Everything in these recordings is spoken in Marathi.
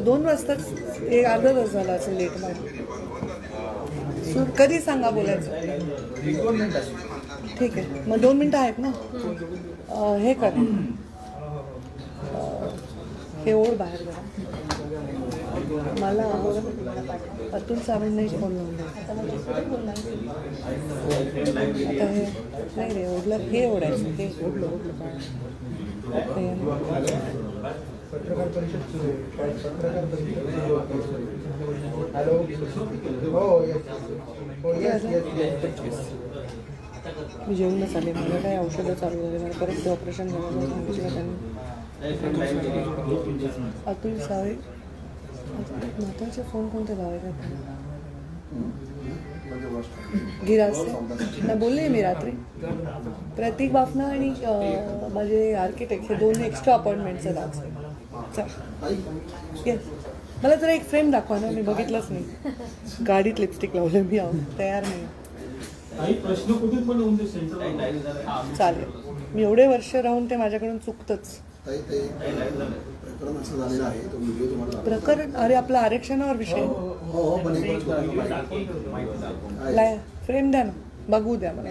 2 वाजता एक अर्धा तास झाला असेल लेट मध्ये. कधी सांगा बोलायचं. ठीक आहे, मग 2 मिनटं आहेत ना. हे कर, हे ओढ बाहेर जरा. मला अतुल सावेंनाही फोन लावून आता हे नाही रे ओढलं, हे ओढायचं, हे ओढलं पत्रकार परिषद सुरू आहे. पत्रकार परिषद. हॅलो. हो येस. मी जेवूनच आले. मला काय औषधं चालू झाले. मला परत ते ऑपरेशन झालं सांगितलं त्यांनी. अतुल सावे महत्वाचे फोन कोणते लावायचे गिरासे ना बोलले मी रात्री. प्रतीक बाफना आणि माझे आर्किटेक्ट हे 2 एक्स्ट्रा अपॉइंटमेंटचं दाखव. येस, मला जरा एक फ्रेम दाखवा ना. मी बघितलंच नाही. गाडीत लिपस्टिक लावलं मी, तयार नाही. चालेल, मी एवढे वर्ष राहून ते माझ्याकडून चुकतंच. प्रकरण अरे आपला आरक्षणावर विषय. फ्रेम द्या ना, बघू द्या मला.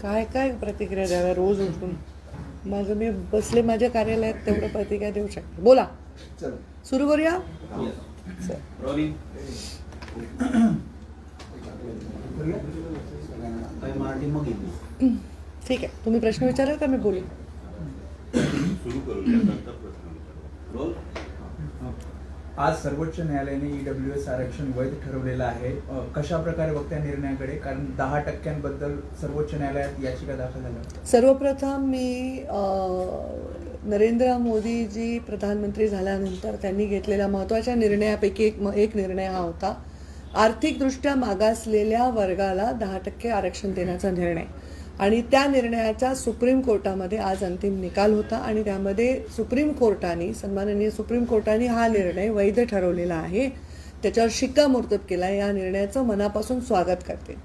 काय काय प्रतिक्रिया द्याव्या रोज उठून. माझं मी बसले माझ्या कार्यालयात, तेवढं प्रतिक्रिया देऊ शकते. बोला, सुरू करूया. ठीक आहे, तुम्ही प्रश्न विचाराल का मी बोलू. आज सर्वोच्च न्यायालयाने EWS आरक्षण वैध ठरवलेलं आहे. कशा प्रकारे बघत्या निर्णयाकडे, कारण 10% सर्वोच्च न्यायालयात याचिका दाखल झाल्या. सर्वप्रथम मी नरेंद्र मोदीजी प्रधानमंत्री झाल्यानंतर त्यांनी घेतलेल्या महत्त्वाच्या निर्णयापैकी एक निर्णय हा होता, आर्थिकदृष्ट्या मागासलेल्या वर्गाला 10% आरक्षण देण्याचा निर्णय. आणि त्या निर्णयाचा सुप्रीम कोर्टामध्ये आज अंतिम निकाल होता आणि त्यामध्ये सन्माननीय सुप्रीम कोर्टाने हा निर्णय वैध ठरवलेला आहे, त्याच्यावर शिक्कामोर्तब केला. या निर्णयाचं मनापासून स्वागत करते.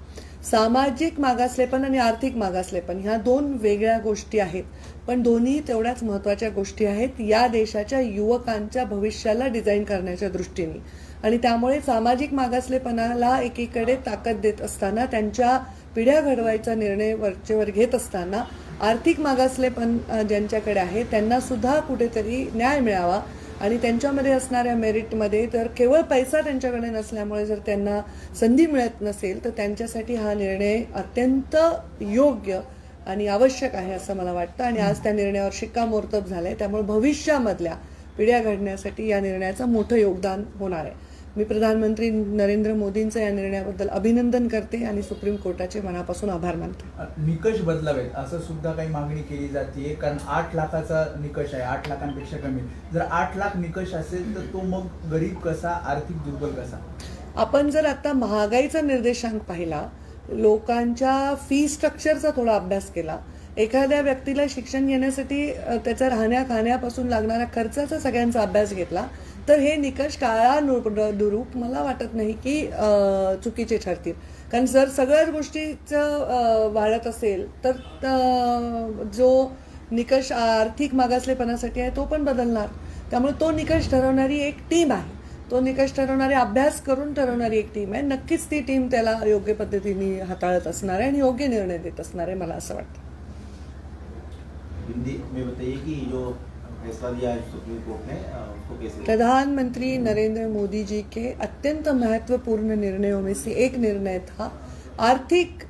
सामाजिक मागासलेपण आणि आर्थिक मागासलेपण ह्या 2 वेगळ्या गोष्टी आहेत, पण दोन्ही तेवढ्याच महत्त्वाच्या गोष्टी आहेत या देशाच्या युवकांच्या भविष्याला डिझाईन करण्याच्या दृष्टीने. आणि त्यामुळे सामाजिक मागासलेपणाला एकीकडे ताकद देत असताना, त्यांच्या पिढ्या घडवायचा निर्णय वरचेवर घेत असताना, आर्थिक मागासलेपण ज्यांच्याकडे आहे त्यांना सुद्धा कुठेतरी न्याय मिळावा. आणि त्यांच्यामध्ये असणाऱ्या मेरिटमध्ये तर केवळ पैसा त्यांच्याकडे नसल्यामुळे जर त्यांना संधी मिळत नसेल तर त्यांच्यासाठी हा निर्णय अत्यंत योग्य आणि आवश्यक आहे असं मला वाटतं. आणि आज त्या निर्णयावर शिक्कामोर्तब झालंय, त्यामुळे भविष्यामधल्या पिढ्या घडण्यासाठी या निर्णयाचं मोठं योगदान होणार आहे. मी प्रधानमंत्री नरेंद्र मोदींचं या निर्णयाबद्दल अभिनंदन करते आणि सुप्रीम कोर्टाचे मनापासून आभार मानते. निकष बदलावेत असं सुद्धा काही मागणी केली जाते, कारण 8 लाखाचा निकष आहे, 8 लाखांपेक्षा कमी. जर 8 लाख निकष असेल तर तो मग गरीब कसा, आर्थिक दुर्बल कसा. आपण जर आता महागाईचा निर्देशांक पाहिला, लोकांच्या फी स्ट्रक्चरचा थोडा अभ्यास केला, एखाद्या व्यक्तीला शिक्षण घेण्यासाठी त्याचा राहण्या खाण्यापासून लागणाऱ्या खर्चाचा सगळ्यांचा अभ्यास घेतला तर हे निकष काळानुरूप मला वाटत नाही की चुकीचे ठरतील. कारण जर सगळ्याच गोष्टीचं वाढत असेल तर जो निकष आर्थिक मागासलेपणासाठी आहे तो पण बदलणार. त्यामुळे तो निकष ठरवणारी एक टीम आहे, तो निकष ठरवणारी, अभ्यास करून ठरवणारी एक टीम आहे. नक्कीच ती टीम त्याला योग्य पद्धतीने हाताळत असणार आहे आणि योग्य निर्णय देत असणार आहे, मला असं वाटतं. हिंदी में बताइए कि जो फैसला दिया है सुप्रीम कोर्ट ने उसको कैसे. प्रधानमंत्री नरेंद्र मोदी जी के अत्यंत महत्वपूर्ण निर्णयों में से एक निर्णय था, आर्थिक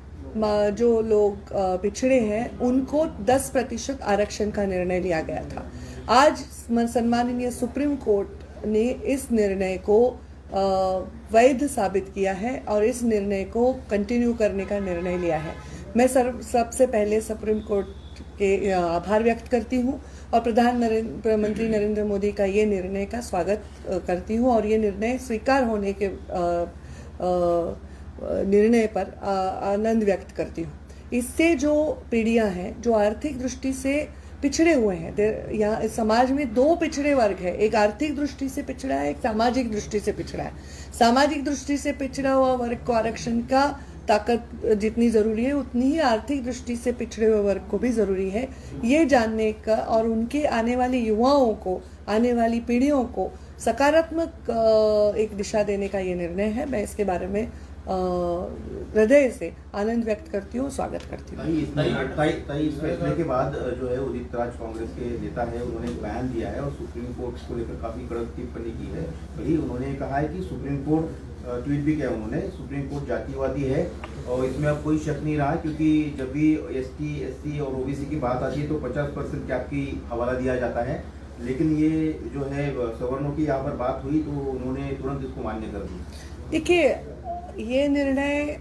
जो लोग पिछड़े हैं उनको 10% आरक्षण का निर्णय लिया गया था. आज सम्माननीय सुप्रीम कोर्ट ने इस निर्णय को वैध साबित किया है और इस निर्णय को कंटिन्यू करने का निर्णय लिया है. मैं सबसे पहले सुप्रीम कोर्ट के आभार व्यक्त करती हूँ और प्रधानमंत्री नरेंद्र मोदी का ये निर्णय का स्वागत करती हूँ और ये निर्णय स्वीकार होने के निर्णय पर आनंद व्यक्त करती हूँ. इससे जो पीढ़ियां हैं जो आर्थिक दृष्टि से पिछड़े हुए हैं, यहाँ समाज में दो पिछड़े वर्ग है, एक आर्थिक दृष्टि से पिछड़ा है, एक सामाजिक दृष्टि से पिछड़ा है। सामाजिक दृष्टि से पिछड़ा हुआ वर्ग को आरक्षण का ताकत जितनी ज़रूरी है उतनी ही आर्थिक दृष्टि से पिछड़े हुए वर्ग को भी ज़रूरी है। ये जानने का और उनके आने वाले युवाओं को, आने वाली पीढ़ियों को सकारात्मक एक दिशा देने का ये निर्णय है। मैं इसके बारे में हृदय से आनंद व्यक्त करती हूँ, स्वागत करती हूँ। इस फैसले के बाद जो है उदित राज कांग्रेस के नेता है, उन्होंने एक बयान दिया है और सुप्रीम कोर्ट को लेकर काफी कड़क टिप्पणी की है। वही उन्होंने कहा है कि सुप्रीम कोर्ट, ट्वीट भी किया उन्होंने, सुप्रीम कोर्ट जातिवादी है और इसमें अब कोई शक नहीं रहा, क्योंकि जब भी ST, SC और OBC की बात आती है तो 50% कैप की हवाला दिया जाता है, लेकिन ये जो है सवर्णों की यहाँ पर बात हुई तो उन्होंने तुरंत इसको मान्य कर दी। देखिए, ये निर्णय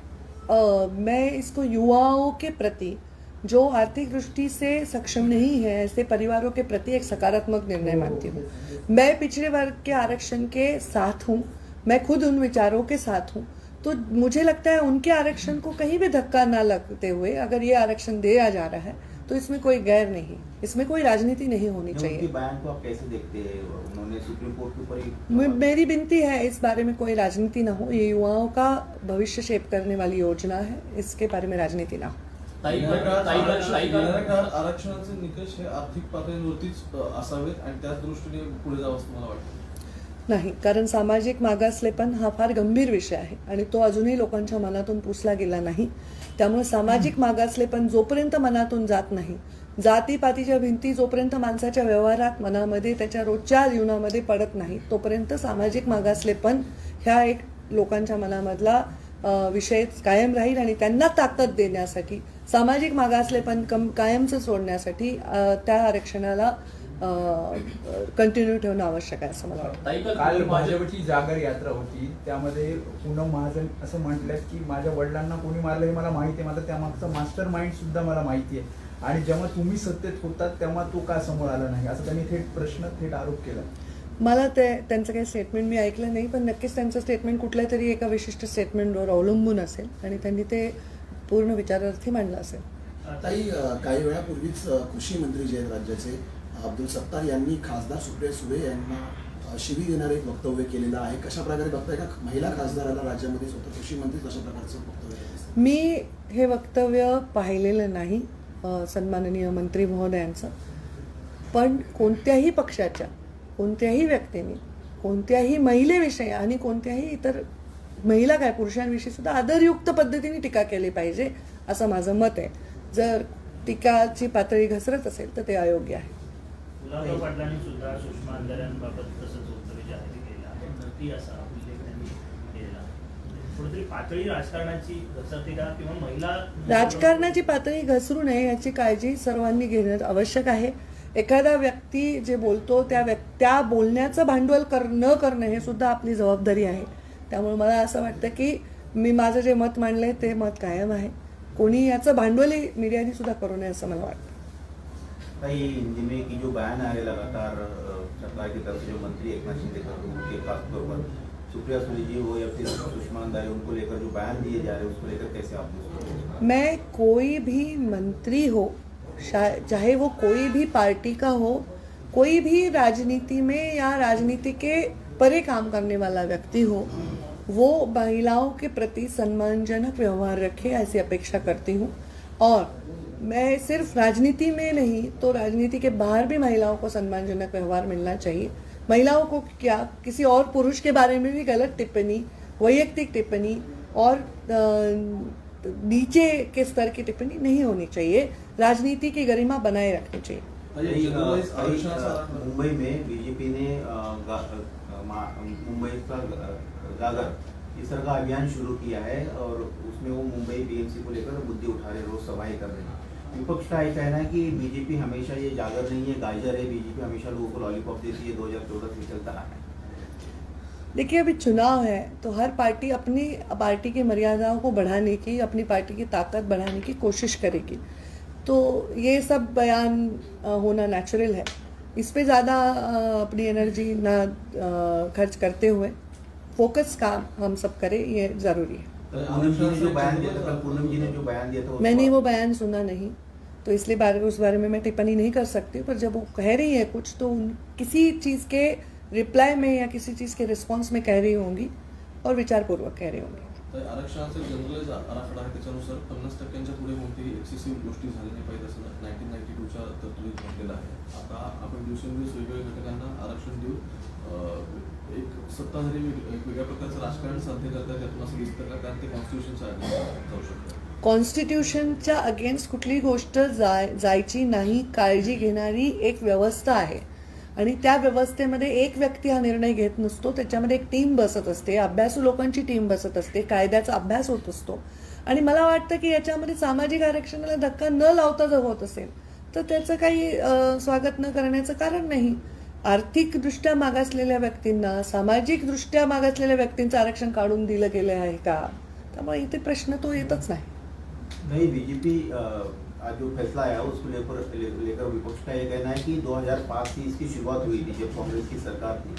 मैं इसको युवाओं के प्रति जो आर्थिक दृष्टि से सक्षम नहीं है ऐसे परिवारों के प्रति एक सकारात्मक निर्णय मानती हूँ। मैं पिछड़े वर्ग के आरक्षण के साथ हूँ, मैं खुद उन विचारों के साथ हूँ, तो मुझे लगता है उनके आरक्षण को कहीं भी धक्का ना लगते हुए अगर ये आरक्षण दिया जा रहा है तो इसमें कोई गैर नहीं, इसमें कोई राजनीति नहीं होनी चाहिए। उनके बयान को आप कैसे देखते हैं? उन्होंने सुप्रीम कोर्ट के ऊपर ही मेरी विनती है इस बारे में कोई राजनीति ना हो, ये युवाओं का भविष्य शेप करने वाली योजना है, इसके बारे में राजनीति ना हो। आरक्षणाचे निकष हे आर्थिक पातळीवरतीच असावेत आणि त्याच दृष्टीने पुढे जावं असं मला वाटतं। नाही, कारण सामाजिक मागासलेपण हा फार गंभीर विषय आहे आणि तो अजूनही लोकांच्या मनातून पुसला गेला नाही। त्यामुळे सामाजिक मागासलेपण जोपर्यंत मनातून जात नाही, जातीपातीच्या भिंती जोपर्यंत माणसाच्या व्यवहारात, मनामध्ये, त्याच्या रोजच्या जीवनामध्ये पडत नाही, तोपर्यंत सामाजिक मागासलेपण ह्या एक लोकांच्या मनामधला विषय कायम राहील आणि त्यांना ताकद देण्यासाठी, सामाजिक मागासलेपण कायमचं सोडण्यासाठी त्या आरक्षणाला कंटिन्यू ठेवणं आवश्यक आहे असं मला वाटतं। काल भाजपची जागर यात्रा होती, त्यामध्ये पूनम महाजन असं म्हटलं की माझ्या वडिलांना कोणी मारलं हे मला माहिती आहे, मला त्यामागचा मास्टर माइंड सुद्धा मला माहिती आहे आणि जेव्हा तुम्ही सत्तेत होतात तेव्हा तो का समोर आला नाही, असं त्यांनी थेट आरोप केला। मला त्यांचं काही स्टेटमेंट मी ऐकलं नाही, पण नक्कीच त्यांचं स्टेटमेंट कुठल्या तरी एका विशिष्ट स्टेटमेंटवर अवलंबून असेल आणि त्यांनी ते पूर्ण विचारार्थी मांडलं असेल। ताई, काही वेळापूर्वीच कृषी मंत्री जे आहेत राज्याचे अब्दुल सत्तार यांनी खासदार सुप्रिया सुळे यांना शिवी देणारे एक वक्तव्य केलेलं आहे। कशा प्रकारे बघताय का महिला खासदाराला राज्यामध्ये स्वतः कृषी मंत्री कशा प्रकारचं वक्तव्य? मी हे वक्तव्य पाहिलेलं नाही सन्माननीय मंत्री महोदयांचं, पण कोणत्याही पक्षाच्या कोणत्याही व्यक्तीने कोणत्याही महिलेविषयी आणि कोणत्याही इतर महिला काय पुरुषांविषयी सुद्धा आदरयुक्त पद्धतीने टीका केली पाहिजे असं माझं मत आहे। जर टीकाची पातळी घसरत असेल तर ते अयोग्य आहे। गुलाबराव पाटलांनी सुद्धा सुषमा अंधाऱ्यांबाबत तसंच वक्तव्य जाहीर केलं आहे, नक्की असा उल्लेख त्यांनी केलेला। कुठेतरी पातळी राजकारणाची घसरते का किंवा महिला राजकारणाची पातळी घसरू नये याची काळजी सर्वांनी घेणं आवश्यक आहे। एखादा व्यक्ती जे बोलतो त्या बोलण्याचं भांडवल न करणं हे सुद्धा आपली जबाबदारी आहे। त्यामुळे मला असं वाटतं की मी माझं जे मत मांडलंय ते मत कायम आहे, कोणी याचं भांडवलही मीडियाने सुद्धा करू नये असं मला वाटतं। भाई हिंदी में की जो बयान आ रहे लगातार सरकार की तरफ से, जो मंत्री एकनाथ शिंदे उनके खासतौर पर सुप्रिया सुले जी हो या फिर सुषमा अंधारी, उनको लेकर जो बयान दिए जा रहे हैं उसको लेकर कैसे आप? मैं कोई भी मंत्री हो, चाहे वो कोई भी पार्टी का हो, कोई भी राजनीति में या राजनीति के परे काम करने वाला व्यक्ति हो, वो महिलाओं के प्रति सम्मानजनक व्यवहार रखे ऐसी अपेक्षा करती हूँ। और मैं सिर्फ राजनीति में नहीं तो राजनीति के बाहर भी महिलाओं को सम्मानजनक व्यवहार मिलना चाहिए। महिलाओं को क्या किसी और पुरुष के बारे में भी गलत टिप्पणी, वैयक्तिक टिप्पणी और नीचे के स्तर की टिप्पणी नहीं होनी चाहिए। राजनीति की गरिमा बनाए रखनी चाहिए। मुंबई में बीजेपी ने मुंबई का जागर इस तरह का अभियान शुरू किया है और उसमें वो मुंबई BMC को लेकर मुद्दे उठा रहे, रोज सभाएं कर रहे हैं। विपक्ष का ये कहना है कि बीजेपी हमेशा ये जागर नहीं है, गाजर है, बीजेपी हमेशा लोगों को लॉलीपॉप देती है, 2014 से चलता रहा है। देखिए, अभी चुनाव है तो हर पार्टी अपनी पार्टी की मर्यादाओं को बढ़ाने की, अपनी पार्टी की ताकत बढ़ाने की कोशिश करेगी, तो ये सब बयान होना नेचुरल है। इस पे ज़्यादा अपनी एनर्जी ना खर्च करते हुए फोकस काम हम सब करें, ये ज़रूरी है। पूनम जी ने जो बयान दिया था, कल पूनम जी ने जो बयान दिया था उसको- मैंने वो बयान सुना नहीं, तो इसलिए उस बारे में मैं टिप्पणी नहीं कर सकती। पर जब वो कह रही है कुछ, तो किसी चीज़ के रिप्लाई में या किसी चीज़ के रिस्पॉन्स में कह रही होंगी और विचारपूर्वक कह रही होंगी। तर आरक्षणाचा जनरल आराखडा आहे, त्याच्यानुसार 50% पुढे कोणतीही एक्सेसिव्ह गोष्टी झाल्या नाही पाहिजे असं 1992च्या तरतुदीत म्हटलेलं आहे. आता आपण दिवसेंदिवस वेगवेगळ्या घटकांना आरक्षण देऊ एक सत्ताधारी एक वेगळ्या प्रकारचं राजकारण साध्य करतात, त्यातून असं दिसतं का? कारण ते कॉन्स्टिट्यूशनच्या अगेन्स्ट जाऊ शकतं. कॉन्स्टिट्यूशनच्या अगेन्स्ट कुठली गोष्ट जायची नाही, काळजी घेणारी एक व्यवस्था आहे आणि त्या व्यवस्थेमध्ये एक व्यक्ती हा निर्णय घेत नसतो, त्याच्यामध्ये एक टीम बसत असते, अभ्यासू लोकांची टीम बसत असते, कायद्याचा अभ्यास होत असतो. आणि मला वाटतं की याच्यामध्ये सामाजिक आरक्षणाला धक्का न लावता जर होत असेल तर त्याचं काही स्वागत न करण्याचं कारण नाही. आर्थिकदृष्ट्या मागासलेल्या व्यक्तींना, सामाजिकदृष्ट्या मागासलेल्या व्यक्तींचं आरक्षण काढून दिलं गेलं आहे का? त्यामुळे इथे प्रश्न तो येतच नाही. नहीं, बीजेपी आज जो फैसला आया उसको लेकर विपक्ष का ये कहना है कि 2005 से इसकी शुरुआत हुई थी जब कांग्रेस की सरकार थी.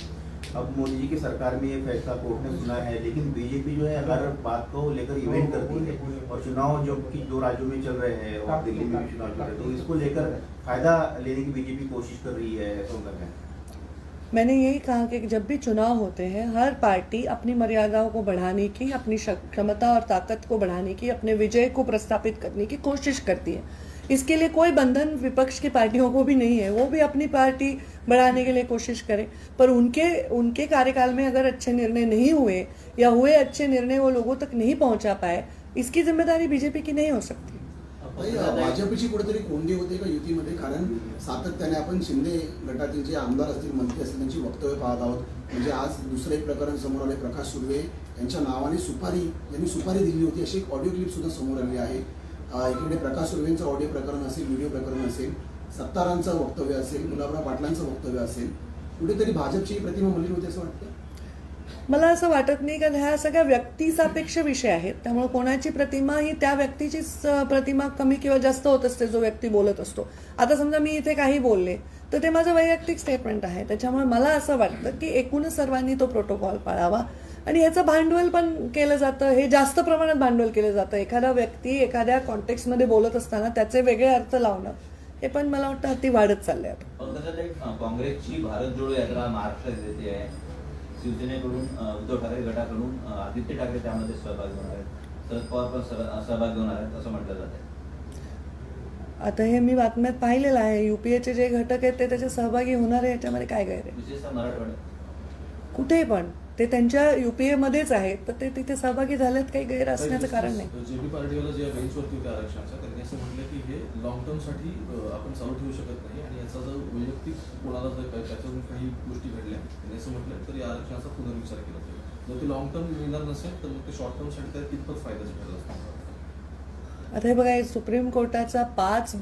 अब मोदी जी की सरकार में ये फैसला कोर्ट ने सुना है, लेकिन बीजेपी जो है हर बात को लेकर इवेंट करती है और चुनाव जो कि 2 राज्यों में चल रहे हैं और दिल्ली में भी चुनाव चल रहे हैं, तो इसको लेकर फायदा लेने की बीजेपी कोशिश कर रही है, ऐसा उनका कहना है. मैंने यही कहा कि जब भी चुनाव होते हैं, हर पार्टी अपनी मर्यादाओं को बढ़ाने की, अपनी क्षमता और ताकत को बढ़ाने की, अपने विजय को प्रस्थापित करने की कोशिश करती है. इसके लिए कोई बंधन विपक्ष की पार्टियों को भी नहीं है, वो भी अपनी पार्टी बढ़ाने के लिए कोशिश करें. पर उनके कार्यकाल में अगर अच्छे निर्णय नहीं हुए या हुए अच्छे निर्णय वो लोगों तक नहीं पहुंचा पाए, इसकी जिम्मेदारी बीजेपी की नहीं हो सकती. भाजपची कुठेतरी कोंडी होते का युतीमध्ये? कारण सातत्याने आपण शिंदे गटातील जे आमदार असतील, मंत्री असतील, त्यांची वक्तव्य पाहत आहोत. म्हणजे आज दुसरं एक प्रकरण समोर आले, प्रकाश सुर्वे यांच्या नावाने यांनी सुपारी दिली होती अशी एक ऑडिओ क्लिप सुद्धा समोर आली आहे. इकडे प्रकाश सुर्वेंचं ऑडिओ प्रकरण असेल, व्हिडिओ प्रकरण असेल, सत्तारांचं वक्तव्य असेल, गुलाबराव पाटलांचं वक्तव्य असेल, कुठेतरी भाजपची प्रतिमा मलिन होते असं वाटतं. मला असं वाटत नाही, कारण ह्या सगळ्या व्यक्तिसापेक्ष विषय आहेत. त्यामुळे कोणाची प्रतिमा ही त्या व्यक्तीचीच प्रतिमा कमी किंवा जास्त होत असते जो व्यक्ती बोलत असतो. आता समजा मी इथे काही बोलले तर ते माझं वैयक्तिक स्टेटमेंट आहे. त्याच्यामुळे मला असं वाटतं की एकूणच सर्वांनी तो प्रोटोकॉल पाळावा आणि ह्याचं भांडवल पण केलं जातं. हे जास्त प्रमाणात भांडवल केलं जातं. एखादा व्यक्ती एखाद्या कॉन्टेक्स्टमध्ये बोलत असताना त्याचे वेगळे अर्थ लावणं हे पण मला वाटतं अति वाढत चाललंय आता. काँग्रेसची भारत जोडो यात्रा महाराष्ट्रात येते आहे. शिवसेनेकडून उद्धव ठाकरे गटाकडून आदित्य ठाकरे त्यामध्ये सहभागी होणार आहेत, शरद पवार पण सहभागी होणार आहेत असं म्हटलं जात आहे. आता हे मी बातम्यात पाहिलेलं आहे. युपीएचे जे घटक आहेत ते त्याच्यात सहभागी होणार आहे, याच्यामध्ये काय गैर आहे? विशेषतः मराठवाड्यात कुठे पण ते त्यांच्या युपीए मध्येच आहेत, तर ते तिथे सहभागी झालेत, काही गैर असण्याचं कारण नाही. जेपी पार्टीवाला जे बेंचवरती होते आरक्षणाच्या, त्यांनी असं म्हटलं की हे लॉंग टर्म साठी आपण चालू ठेवू शकत नाही आणि याचा जर वैयक्तिक कोणाला जर त्याच्यातून काही गोष्टी घडल्या, त्यांनी असं म्हटलं तर या आरक्षणाचा पुनर्विचार केला जाईल. जर ते लॉंग टर्म येणार नसेल तर मग ते शॉर्ट टर्म साठी त्यात कितपत फायदा ठरला असतो. आता हे बघा, सुप्रीम कोर्टाचा 5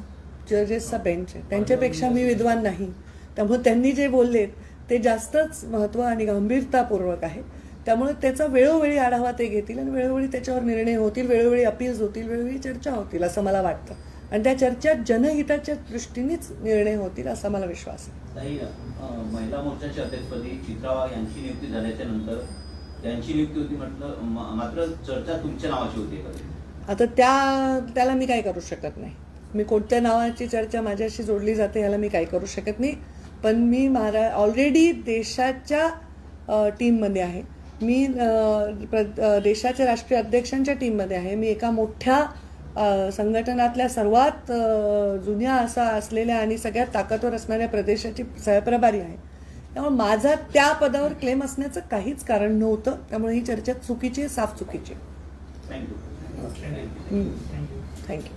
जजेसचा बेंच आहे, त्यांच्यापेक्षा मी विद्वान नाही. त्यामुळे त्यांनी जे बोललेत ते जास्तच महत्त्व आणि गंभीरतापूर्वक आहे. त्यामुळे त्याचा वेळोवेळी आढावा ते घेतील आणि वेळोवेळी त्याच्यावर निर्णय होतील, वेळोवेळी अपील्स होतील, वेळोवेळी चर्चा होतील असं मला वाटतं. आणि त्या चर्चेत जनहिताच्या दृष्टीनेच निर्णय होतील असा मला विश्वास आहे. महिला मोर्चाच्या अध्यक्षपदी चित्रा यांची नियुक्ती झाल्याच्या नंतर त्यांची नियुक्ती होती म्हटलं, मात्र चर्चा तुमच्या नावाची होती. आता त्याला मी काय करू शकत नाही. मी कोणत्या नावाची चर्चा माझ्याशी जोडली जाते ह्याला मी काय करू शकत नाही. पण मी ऑलरेडी देशाच्या टीममध्ये आहे. मी देशाच्या राष्ट्रीय अध्यक्षांच्या टीममध्ये आहे. मी एका मोठ्या संघटनातल्या सर्वात जुन्या असलेल्या आणि सगळ्यात ताकदवर असणाऱ्या प्रदेशाची सहप्रभारी आहे. त्यामुळे माझा त्या पदावर क्लेम असण्याचं काहीच कारण नव्हतं. त्यामुळे ही चर्चा चुकीची आहे, साफ चुकीची. थँक्यू. थँक्यू.